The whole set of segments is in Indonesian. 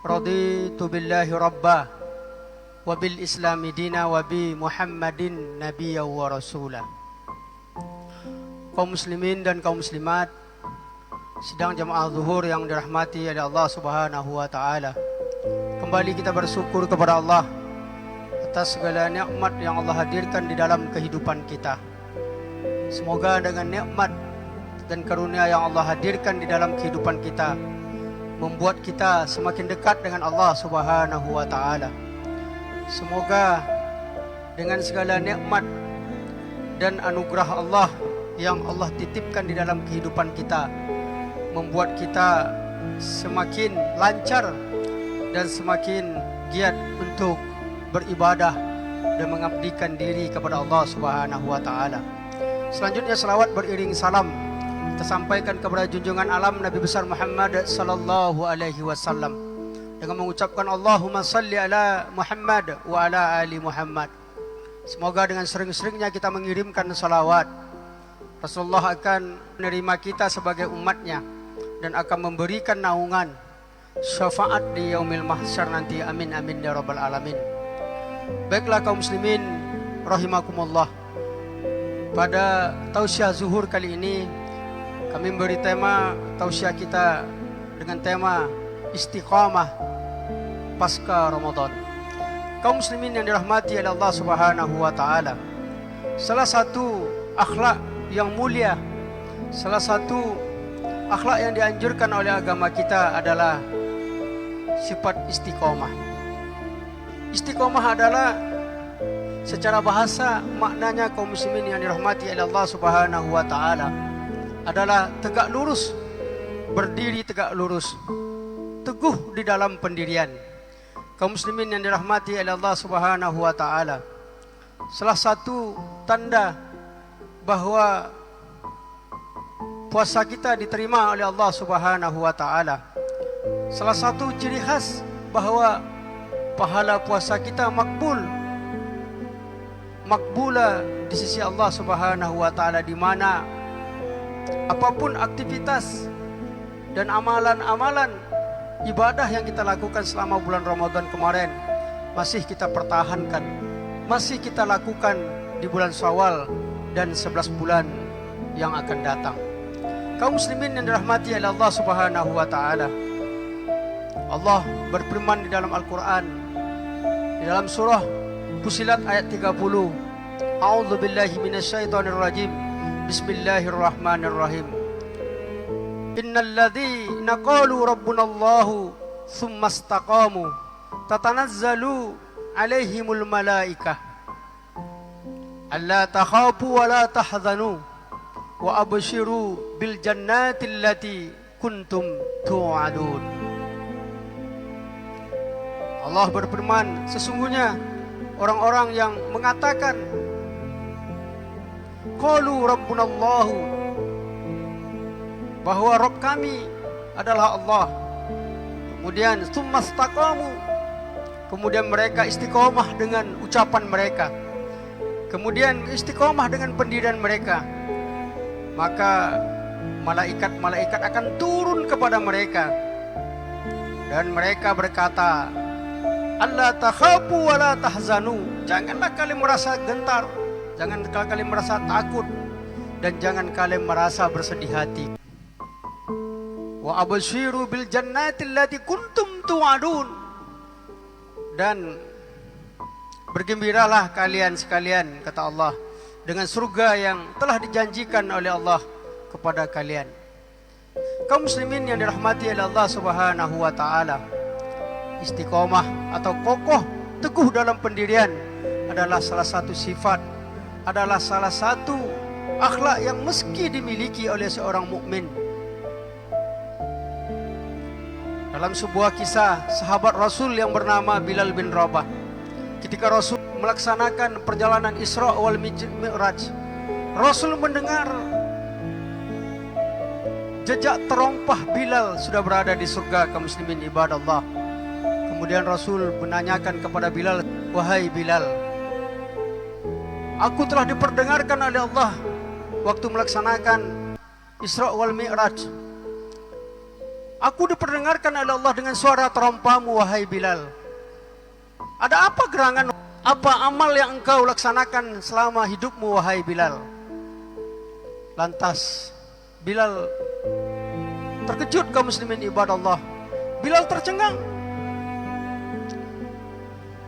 Raditu billahi rabba wa bil islami dina wa bi Muhammadin nabiyya wa rasula. Kaum muslimin dan kaum muslimat, sidang jamaah zuhur yang dirahmati oleh Allah Subhanahu wa taala. Kembali kita bersyukur kepada Allah atas segala nikmat yang Allah hadirkan di dalam kehidupan kita. Semoga dengan nikmat dan karunia yang Allah hadirkan di dalam kehidupan kita membuat kita semakin dekat dengan Allah Subhanahu wa taala. Semoga dengan segala nikmat dan anugerah Allah yang Allah titipkan di dalam kehidupan kita membuat kita semakin lancar dan semakin giat untuk beribadah dan mengabdikan diri kepada Allah Subhanahu wa taala. Selanjutnya selawat beriring salam tersampaikan kepada junjungan alam Nabi besar Muhammad sallallahu alaihi wasallam dengan mengucapkan Allahumma salli ala Muhammad wa ala ali Muhammad. Semoga dengan sering-seringnya kita mengirimkan salawat, Rasulullah akan menerima kita sebagai umatnya dan akan memberikan naungan syafaat di yaumil mahsyar nanti. Amin amin ya rabbal alamin. Baiklah kaum muslimin rahimakumullah, pada tausiah zuhur kali ini kami memberi tema tausiah kita dengan tema istiqamah pasca Ramadan. Kaum muslimin yang dirahmati oleh Allah Subhanahu wa taala, salah satu akhlak yang mulia, salah satu akhlak yang dianjurkan oleh agama kita adalah sifat istiqamah. Istiqamah adalah secara bahasa maknanya kaum muslimin yang dirahmati oleh Allah Subhanahu wa taala adalah tegak lurus, berdiri tegak lurus, teguh di dalam pendirian. Kaum muslimin yang dirahmati oleh Allah Subhanahu wa taala, salah satu tanda bahwa puasa kita diterima oleh Allah Subhanahu wa taala, salah satu ciri khas bahwa pahala puasa kita makbula di sisi Allah Subhanahu wa taala, di mana apapun aktivitas dan amalan-amalan ibadah yang kita lakukan selama bulan Ramadan kemarin masih kita pertahankan, masih kita lakukan di bulan Syawal dan 11 bulan yang akan datang. Kaum muslimin yang dirahmati oleh Allah Subhanahu wa taala, Allah berfirman di dalam Al-Qur'an, di dalam surah Fussilat ayat 30, A'udzubillahi minasyaitonirrajim. Bismillahirrahmanirrahim. Innalladzina qalu rabbunallahu tsumma istaqamu tatanazzalu alaihimul malaikah alla takhafu wa la tahzanu wa abshiru bil jannati allati kuntum tu'adun. Allah berfirman, sesungguhnya orang-orang yang mengatakan qalu rabbunallahu, bahwa Rabb kami adalah Allah, kemudian tsumastaqamu, kemudian mereka istiqomah dengan ucapan mereka, kemudian istiqomah dengan pendirian mereka, maka malaikat-malaikat akan turun kepada mereka dan mereka berkata, alla takhafu wa la tahzanu, janganlah kalian merasa gentar, jangan kalian merasa takut, dan jangan kalian merasa bersedih hati. Wa abshiru bil jannati allati kuntum tu'adun, dan bergembiralah kalian sekalian, kata Allah, dengan surga yang telah dijanjikan oleh Allah kepada kalian. Kaum muslimin yang dirahmati oleh Allah Subhanahu wa taala, istiqomah atau kokoh teguh dalam pendirian adalah salah satu sifat, adalah salah satu akhlak yang meski dimiliki oleh seorang mukmin. Dalam sebuah kisah sahabat Rasul yang bernama Bilal bin Rabah, ketika Rasul melaksanakan perjalanan Isra wal Mi'raj, Rasul mendengar jejak terompah Bilal sudah berada di surga. Kaum muslimin ibadallah, kemudian Rasul menanyakan kepada Bilal, wahai Bilal, aku telah diperdengarkan oleh Allah waktu melaksanakan Isra wal Mi'raj Aku diperdengarkan oleh Allah dengan suara terompamu, wahai Bilal. Ada apa gerangan? Apa amal yang engkau laksanakan selama hidupmu, wahai Bilal? Lantas Bilal terkejut, kaum muslimin ibadallah. Bilal tercengang.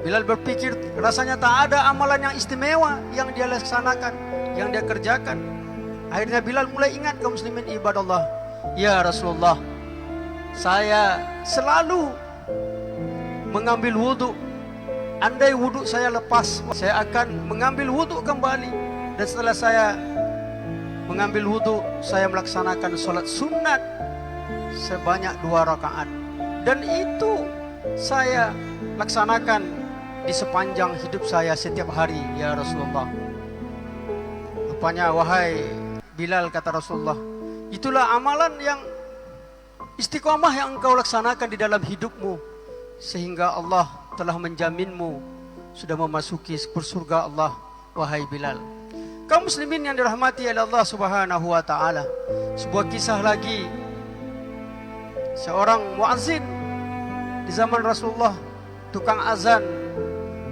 Bilal berpikir rasanya tak ada amalan yang istimewa yang dia laksanakan, yang dia kerjakan. Akhirnya Bilal mulai ingat, kaum muslimin ibadallah. Ya Rasulullah, saya selalu mengambil wudhu. Andai wudhu saya lepas, saya akan mengambil wudhu kembali. Dan setelah saya mengambil wudhu, saya melaksanakan sholat sunat sebanyak 2 rakaat. Dan itu saya laksanakan di sepanjang hidup saya setiap hari, ya Rasulullah. Rupanya, wahai Bilal, kata Rasulullah, itulah amalan yang istiqomah yang engkau laksanakan di dalam hidupmu, sehingga Allah telah menjaminmu sudah memasuki surga Allah, wahai Bilal. Kaum muslimin yang dirahmati oleh Allah Subhanahu wa taala, sebuah kisah lagi. Seorang muazzin di zaman Rasulullah, tukang azan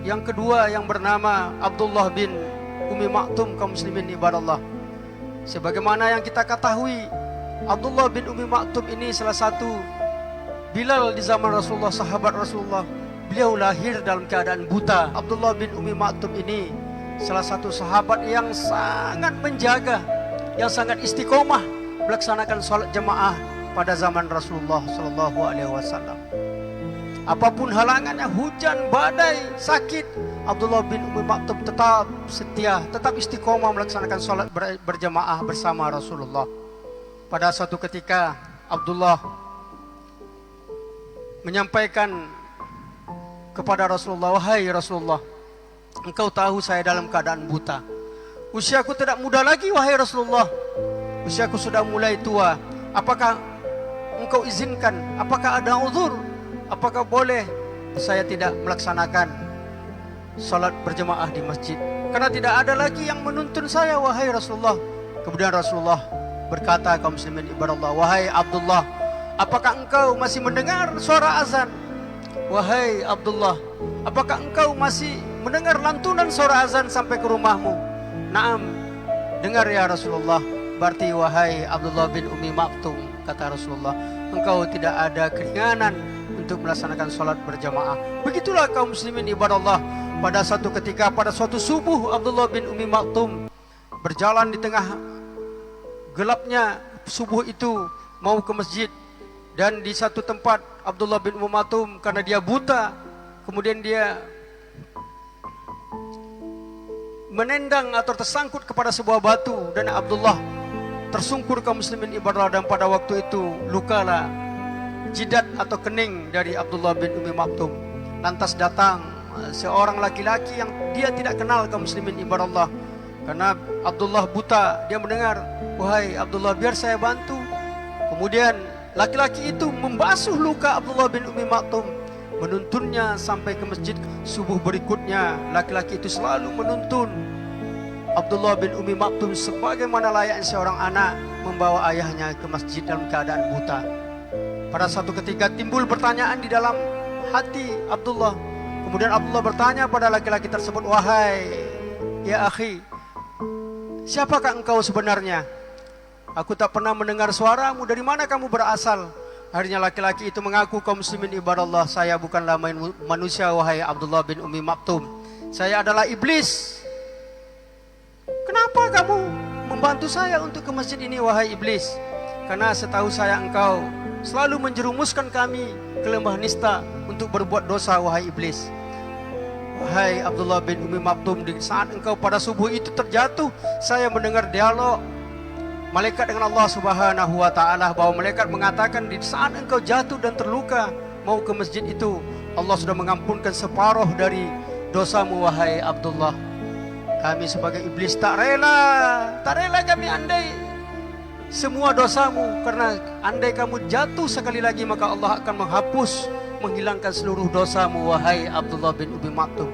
yang kedua yang bernama Abdullah bin Umi Maktum, kaum muslimin ibadallah. Sebagaimana yang kita ketahui, Abdullah bin Umi Maktum ini salah satu Bilal di zaman Rasulullah, sahabat Rasulullah. Beliau lahir dalam keadaan buta. Abdullah bin Umi Maktum ini salah satu sahabat yang sangat menjaga, yang sangat istiqomah melaksanakan sholat jemaah pada zaman Rasulullah Sallallahu Alaihi Wasallam. Apapun halangannya, hujan, badai, sakit, Abdullah bin Umi Maktum tetap setia, tetap istiqomah melaksanakan sholat berjemaah bersama Rasulullah. Pada suatu ketika Abdullah menyampaikan kepada Rasulullah, wahai Rasulullah, engkau tahu saya dalam keadaan buta. Usiaku tidak muda lagi, wahai Rasulullah. Usiaku sudah mulai tua. Apakah engkau izinkan? Apakah ada uzur? Apakah boleh saya tidak melaksanakan salat berjemaah di masjid? Karena tidak ada lagi yang menuntun saya, wahai Rasulullah. Kemudian Rasulullah berkata, kaum muslimin ibadallah, wahai Abdullah, apakah engkau masih mendengar suara azan? Wahai Abdullah, apakah engkau masih mendengar lantunan suara azan sampai ke rumahmu? Naam, dengar ya Rasulullah. Berarti wahai Abdullah bin Umi Maktum, kata Rasulullah, engkau tidak ada keringanan untuk melaksanakan sholat berjamaah. Begitulah kaum muslimin ibadallah. Pada suatu ketika, pada suatu subuh, Abdullah bin Umi Maktum berjalan di tengah gelapnya subuh itu mau ke masjid. Dan di satu tempat Abdullah bin Umi Maktum, karena dia buta, kemudian dia menendang atau tersangkut kepada sebuah batu, dan Abdullah tersungkur, kaum muslimin ibadallah. Dan pada waktu itu lukalah jidat atau kening dari Abdullah bin Umi Maktum. Lantas datang seorang laki-laki yang dia tidak kenal, kaum muslimin ibadallah. Karena Abdullah buta, dia mendengar, wahai Abdullah, biar saya bantu. Kemudian laki-laki itu membasuh luka Abdullah bin Umi Maktum, menuntunnya sampai ke masjid. Subuh berikutnya, laki-laki itu selalu menuntun Abdullah bin Umi Maktum sebagaimana layaknya seorang anak membawa ayahnya ke masjid dalam keadaan buta. Pada satu ketika timbul pertanyaan di dalam hati Abdullah. Kemudian Abdullah bertanya pada laki-laki tersebut, wahai ya akhi, siapakah engkau sebenarnya? Aku tak pernah mendengar suaramu, dari mana kamu berasal? Akhirnya laki-laki itu mengaku, kaum muslimin ibadallah, saya bukanlah manusia, wahai Abdullah bin Umi Maktum. Saya adalah iblis. Kenapa kamu membantu saya untuk ke masjid ini, wahai iblis? Karena setahu saya engkau selalu menjerumuskan kami ke lembah nista untuk berbuat dosa, wahai iblis. Wahai Abdullah bin Umi Maktum, di saat engkau pada subuh itu terjatuh, saya mendengar dialog malaikat dengan Allah Subhanahu wa taala, bahwa malaikat mengatakan di saat engkau jatuh dan terluka mau ke masjid itu, Allah sudah mengampunkan separuh dari dosamu, wahai Abdullah. Kami sebagai iblis tak rela kami andai semua dosamu, karena andai kamu jatuh sekali lagi maka Allah akan menghapus, menghilangkan seluruh dosamu, wahai Abdullah bin Umi Maktum.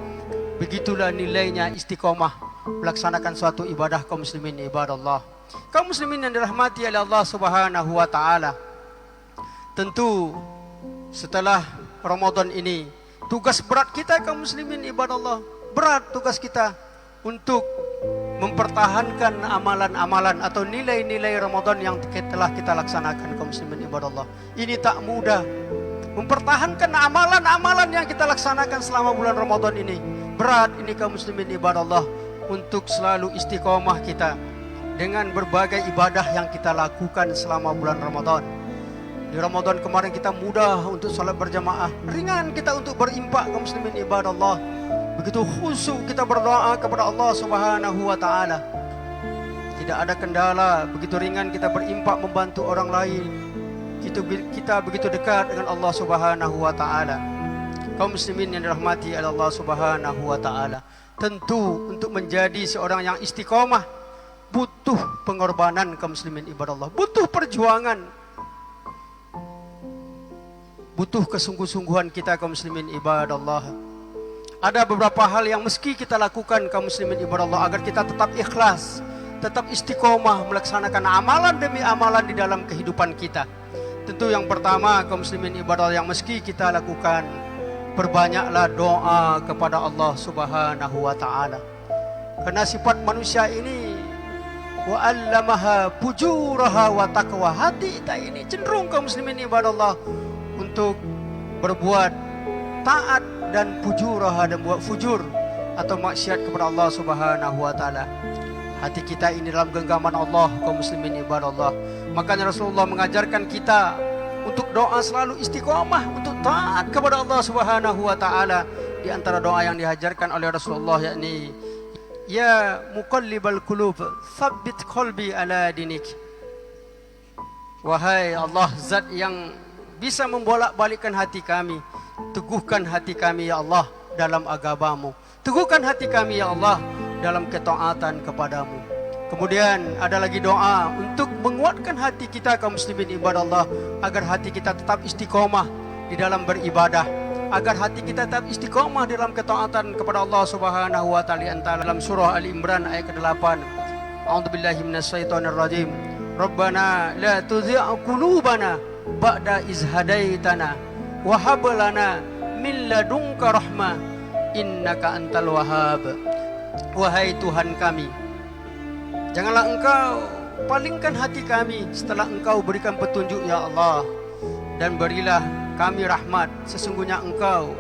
Begitulah nilainya istiqomah melaksanakan suatu ibadah, kaum muslimin ibadallah. Kaum muslimin yang dirahmati oleh Allah Subhanahu wa taala, Tentu setelah Ramadan ini, tugas berat kita kaum muslimin ibadah Allah, berat tugas kita untuk mempertahankan amalan-amalan atau nilai-nilai Ramadan yang telah kita laksanakan kaum muslimin ibadah Allah. Ini tak mudah. Mempertahankan amalan-amalan yang kita laksanakan selama bulan Ramadan ini. Berat ini kaum muslimin ibadah Allah, untuk selalu istiqomah kita dengan berbagai ibadah yang kita lakukan selama bulan Ramadan. Di Ramadan kemarin kita mudah untuk salat berjamaah, ringan kita untuk berimpak kaum muslimin ibadah Allah. Begitu khusyuk kita berdoa kepada Allah Subhanahu wa taala. Tidak ada kendala, begitu ringan kita berimpak membantu orang lain. Kita begitu dekat dengan Allah Subhanahu wa taala. Kaum muslimin yang dirahmati oleh Allah Subhanahu wa taala, tentu untuk menjadi seorang yang istiqomah butuh pengorbanan kaum muslimin ibadah Allah, butuh perjuangan, butuh kesungguh-sungguhan kita kaum muslimin ibadah Allah. Ada beberapa hal yang mesti kita lakukan kaum muslimin ibadah Allah agar kita tetap ikhlas, tetap istiqomah melaksanakan amalan demi amalan di dalam kehidupan kita. Tentu yang pertama kaum muslimin ibadah Allah yang mesti kita lakukan, perbanyaklah doa kepada Allah Subhanahu wa taala. Karena sifat manusia ini wa 'allamaha fujuraha wa taqwa, hati kita ini cenderung kaum muslimin ibadah Allah untuk berbuat taat dan fujuraha, dan buat fujur atau maksiat kepada Allah Subhanahu wa taala. Hati kita ini dalam genggaman Allah kaum muslimin ibadah Allah. Makanya Rasulullah mengajarkan kita untuk doa selalu istiqomah, untuk taat kepada Allah Subhanahu wa taala. Di antara doa yang diajarkan oleh Rasulullah yakni ya muqallibal qulub tsabbit qalbi ala dinik. Wahai Allah, zat yang bisa membolak-balikkan hati kami, teguhkan hati kami ya Allah dalam agamamu, teguhkan hati kami ya Allah dalam ketaatan kepadamu. Kemudian ada lagi doa untuk menguatkan hati kita kaum muslimin ibadah Allah, agar hati kita tetap istiqomah di dalam beribadah, agar hati kita tetap istiqomah dalam ketaatan kepada Allah Subhanahu wa taala. Dalam surah Ali Imran ayat ke-8, A'udzubillahi minasyaitonir rajim. Rabbana la tuzigh qulubana ba'da iz hadaitana wa hab lana min ladunka rahmah innaka antal wahhab. Wahai Tuhan kami, janganlah Engkau palingkan hati kami setelah Engkau berikan petunjuk ya Allah, dan berilah kami rahmat, sesungguhnya Engkau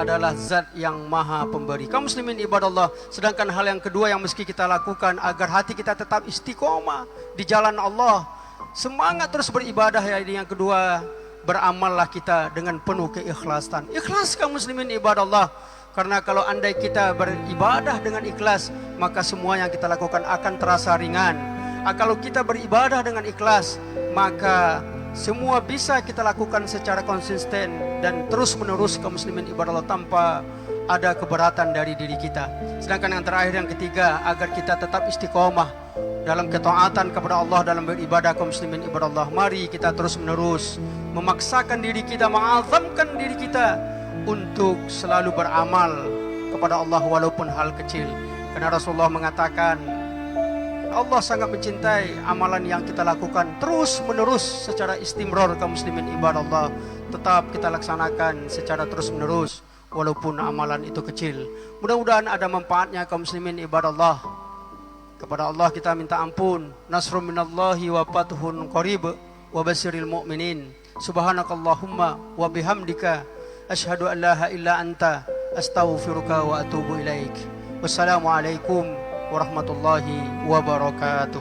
adalah zat yang maha pemberi. Kaum muslimin ibadah Allah, sedangkan hal yang kedua yang mesti kita lakukan agar hati kita tetap istiqomah di jalan Allah, semangat terus beribadah ya. Yang kedua, beramallah kita dengan penuh keikhlasan. Ikhlas kaum muslimin ibadah Allah. Karena kalau andai kita beribadah dengan ikhlas, maka semua yang kita lakukan akan terasa ringan. Kalau kita beribadah dengan ikhlas, maka semua bisa kita lakukan secara konsisten dan terus menerus kaum muslimin ibadah Allah, tanpa ada keberatan dari diri kita. Sedangkan yang terakhir, yang ketiga, agar kita tetap istiqomah dalam ketaatan kepada Allah dalam beribadah kaum muslimin ibadah Allah, mari kita terus menerus memaksakan diri kita, mengazamkan diri kita untuk selalu beramal kepada Allah walaupun hal kecil. Karena Rasulullah mengatakan Allah sangat mencintai amalan yang kita lakukan terus menerus secara istimrar kaum muslimin ibadah Allah. Tetap kita laksanakan secara terus menerus walaupun amalan itu kecil. Mudah-mudahan ada manfaatnya kaum muslimin ibadah Allah. Kepada Allah kita minta ampun. Nasrun minallahi wa fathun qarib wa basyiril mu'minin. Subhanakallahumma wa bihamdika asyhadu an la ilaha illa anta astaghfiruka wa atubu ilaik. Wassalamualaikum warahmatullahi wabarakatuh.